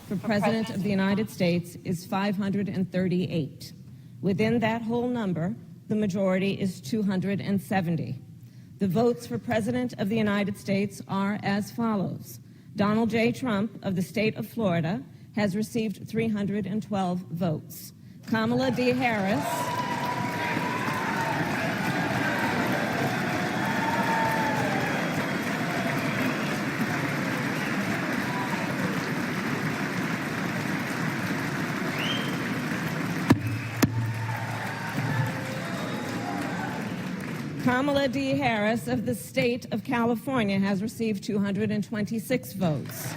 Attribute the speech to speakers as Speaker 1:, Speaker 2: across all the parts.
Speaker 1: for President of the United States is 538. Within that whole number, the majority is 270. The votes for President of the United States are as follows. Donald J. Trump of the state of Florida has received 312 votes. Kamala D. Harris Kamala D. Harris of the state of California has received 226 votes.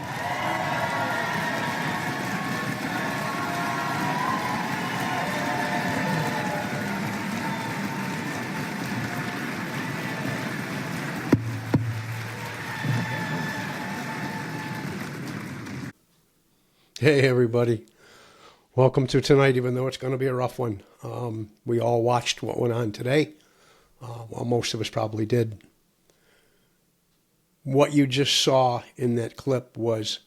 Speaker 2: Hey, everybody. Welcome to tonight, even though it's going to be a rough one. We all watched what went on today. Well, most of us probably did. What you just saw in that clip was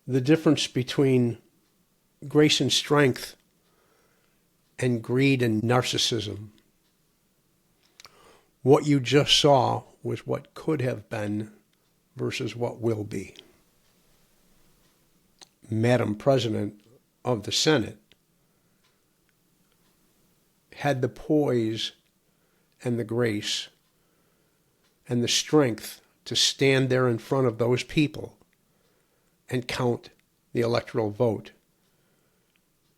Speaker 2: the difference between grace and strength and greed and narcissism. What you just saw was what could have been versus what will be. Madam President of the Senate had the poise and the grace and the strength to stand there in front of those people and count the electoral vote,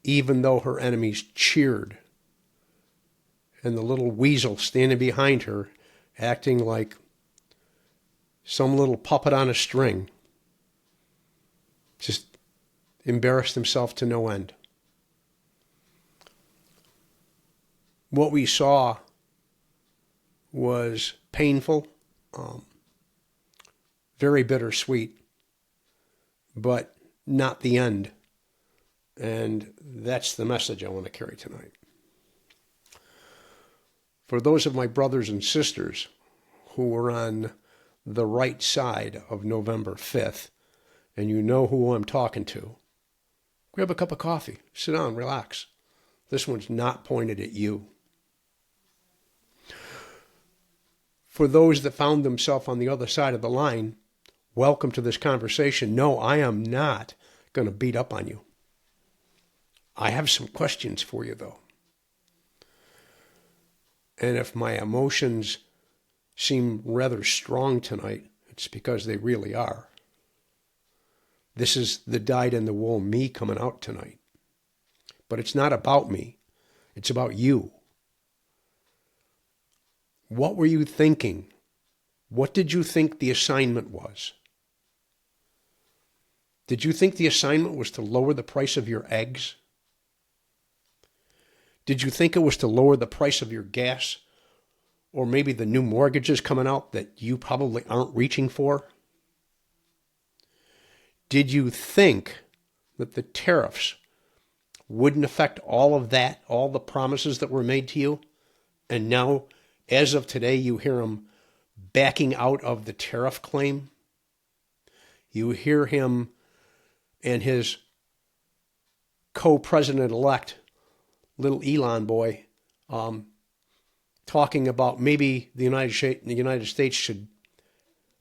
Speaker 2: even though her enemies cheered and the little weasel standing behind her acting like some little puppet on a string just embarrassed himself to no end. What we saw was painful, very bittersweet, but not the end. And that's the message I want to carry tonight. For those of my brothers and sisters who were on the right side of November 5th, and you know who I'm talking to, grab a cup of coffee, sit down, relax. This one's not pointed at you. For those that found themselves on the other side of the line, welcome to this conversation. No, I am not going to beat up on you. I have some questions for you, though. And if my emotions seem rather strong tonight, it's because they really are. This is the dyed-in-the-wool me coming out tonight. But it's not about me. It's about you. What were you thinking? What did you think the assignment was? Did you think the assignment was to lower the price of your eggs? Did you think it was to lower the price of your gas? Or maybe the new mortgages coming out that you probably aren't reaching for? Did you think that the tariffs wouldn't affect all of that, all the promises that were made to you? And now, as of today, you hear him backing out of the tariff claim. You hear him and his co-president-elect, little Elon boy, talking about maybe the United States should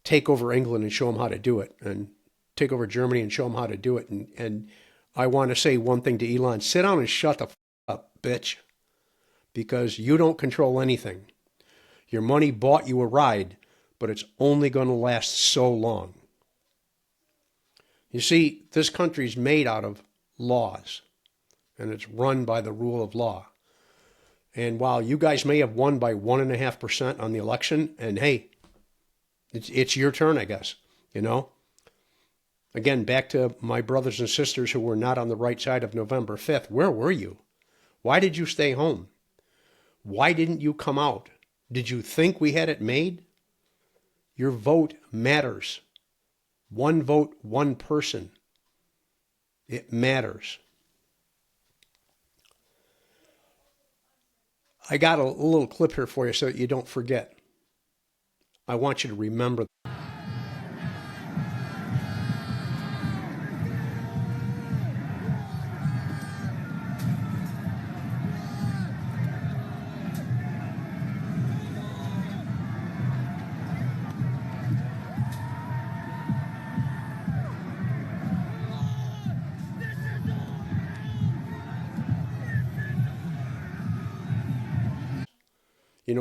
Speaker 2: take over England and show them how to do it, and take over Germany and show them how to do it. And I want to say one thing to Elon: sit down and shut the up, bitch, because you don't control anything. Your money bought you a ride, but it's only going to last so long. You see, this country's made out of laws, and it's run by the rule of law. And while you guys may have won by 1.5% on the election, and hey, it's your turn, I guess, you know? Again, back to my brothers and sisters who were not on the right side of November 5th. Where were you? Why did you stay home? Why didn't you come out? Did you think we had it made? Your vote matters. One vote, one person. It matters. I got a little clip here for you so that you don't forget. I want you to remember.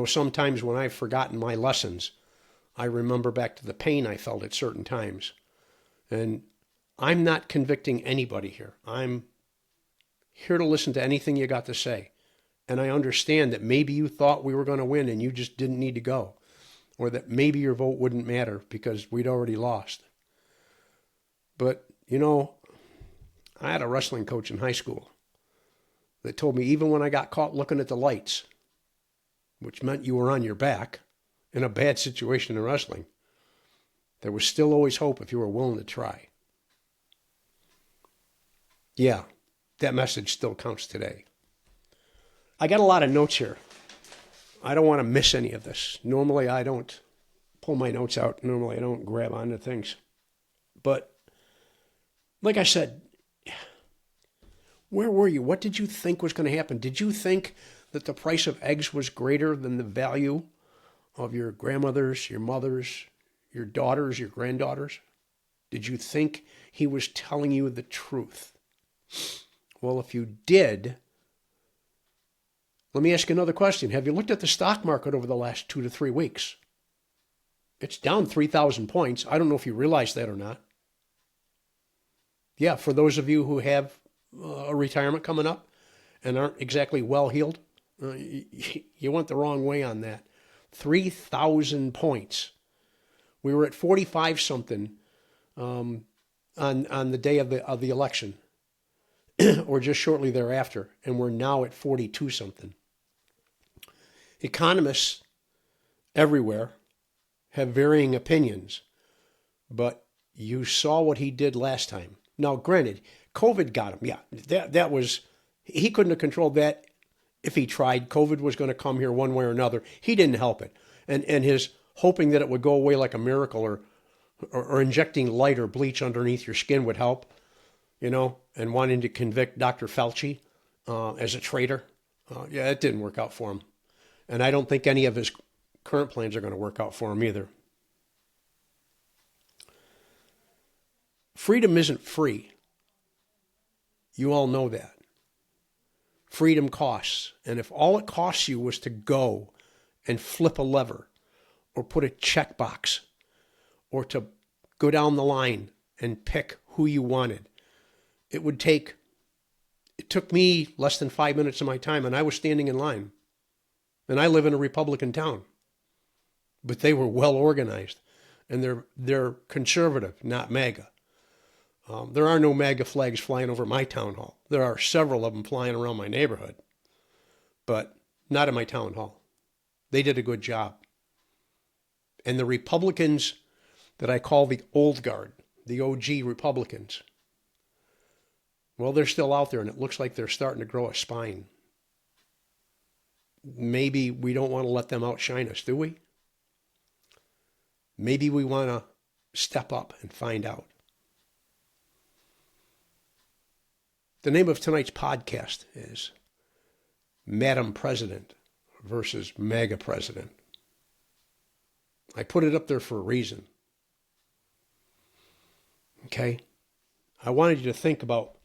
Speaker 2: Sometimes when I've forgotten my lessons, I remember back to the pain I felt at certain times. And I'm not convicting anybody here. I'm here to listen to anything you got to say. And I understand that maybe you thought we were going to win and you just didn't need to go. Or that maybe your vote wouldn't matter because we'd already lost. But, I had a wrestling coach in high school that told me even when I got caught looking at the lights, which meant you were on your back in a bad situation in wrestling, there was still always hope if you were willing to try. Yeah, that message still counts today. I got a lot of notes here. I don't want to miss any of this. Normally, I don't pull my notes out. Normally, I don't grab onto things. But like I said, where were you? What did you think was going to happen? Did you think that the price of eggs was greater than the value of your grandmothers, your mothers, your daughters, your granddaughters? Did you think he was telling you the truth? Well, if you did, let me ask you another question. Have you looked at the stock market over the last 2 to 3 weeks? It's down 3,000 points. I don't know if you realize that or not. Yeah, for those of you who have a retirement coming up and aren't exactly well-heeled, you went the wrong way on that. 3,000 points. We were at 45-something on the day of the election, or just shortly thereafter, and we're now at 42-something. Economists everywhere have varying opinions, but you saw what he did last time. Now, granted, COVID got him. Yeah, that was, he couldn't have controlled that if he tried. COVID was going to come here one way or another. He didn't help it. And his hoping that it would go away like a miracle or injecting light or bleach underneath your skin would help, and wanting to convict Dr. Fauci as a traitor. It didn't work out for him. And I don't think any of his current plans are going to work out for him either. Freedom isn't free. You all know that. Freedom costs. And if all it costs you was to go and flip a lever or put a checkbox or to go down the line and pick who you wanted, it took me less than 5 minutes of my time, and I was standing in line. And I live in a Republican town. But they were well organized, and they're conservative, not MAGA. There are no MAGA flags flying over my town hall. There are several of them flying around my neighborhood, but not in my town hall. They did a good job. And the Republicans that I call the old guard, the OG Republicans, well, they're still out there, and it looks like they're starting to grow a spine. Maybe we don't want to let them outshine us, do we? Maybe we want to step up and find out. The name of tonight's podcast is Madam President versus Maga President. I put it up there for a reason. Okay? I wanted you to think about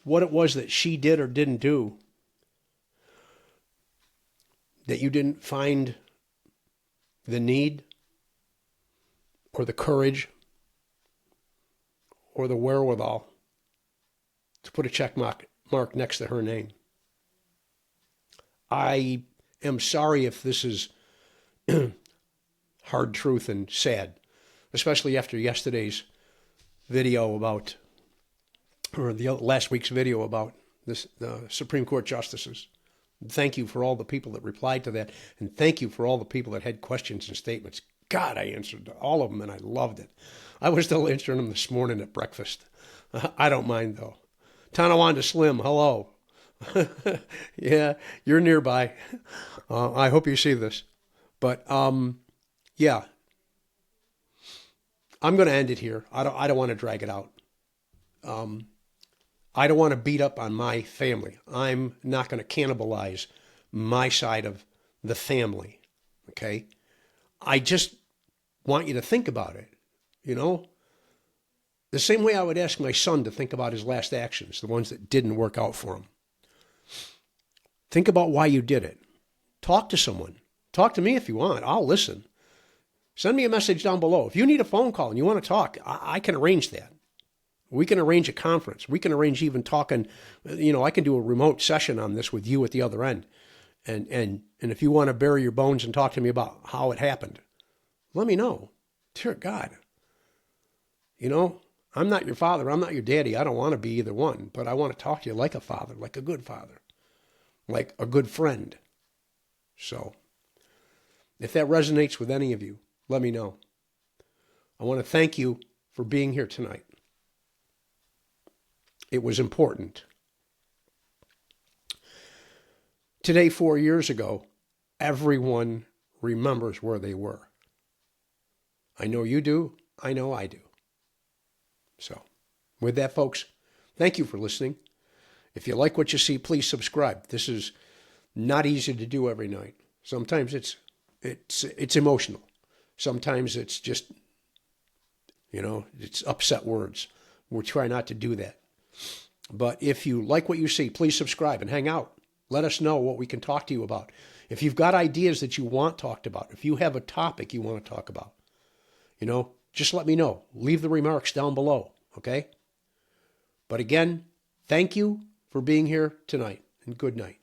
Speaker 2: what it was that she did or didn't do that you didn't find the need or the courage or the wherewithal to put a check mark next to her name. I am sorry if this is hard truth and sad, especially after yesterday's video about, or the last week's video about the Supreme Court justices. Thank you for all the people that replied to that, and thank you for all the people that had questions and statements. God, I answered all of them, and I loved it. I was still answering them this morning at breakfast. I don't mind, though. Tonawanda Slim, hello. Yeah, you're nearby. I hope you see this. But, yeah. I'm going to end it here. I don't want to drag it out. I don't want to beat up on my family. I'm not going to cannibalize my side of the family, okay? I just want you to think about it, The same way I would ask my son to think about his last actions, the ones that didn't work out for him. Think about why you did it. talk to someone. Talk to me if you want. I'll listen. Send me a message down below. If you need a phone call and you want to talk, I can arrange that. We can arrange a conference. We can arrange even talking, I can do a remote session on this with you at the other end. And if you want to bury your bones and talk to me about how it happened, let me know. Dear God, I'm not your father. I'm not your daddy. I don't want to be either one, but I want to talk to you like a father, like a good father, like a good friend. So if that resonates with any of you, let me know. I want to thank you for being here tonight. It was important. Today, 4 years ago, everyone remembers where they were. I know you do. I know I do. So, with that, folks, thank you for listening. If you like what you see, please subscribe. This is not easy to do every night. Sometimes it's emotional. Sometimes it's just, it's upset words. We'll try not to do that. But if you like what you see, please subscribe and hang out. Let us know what we can talk to you about. If you've got ideas that you want talked about, if you have a topic you want to talk about, just let me know. Leave the remarks down below, okay? But again, thank you for being here tonight, and good night.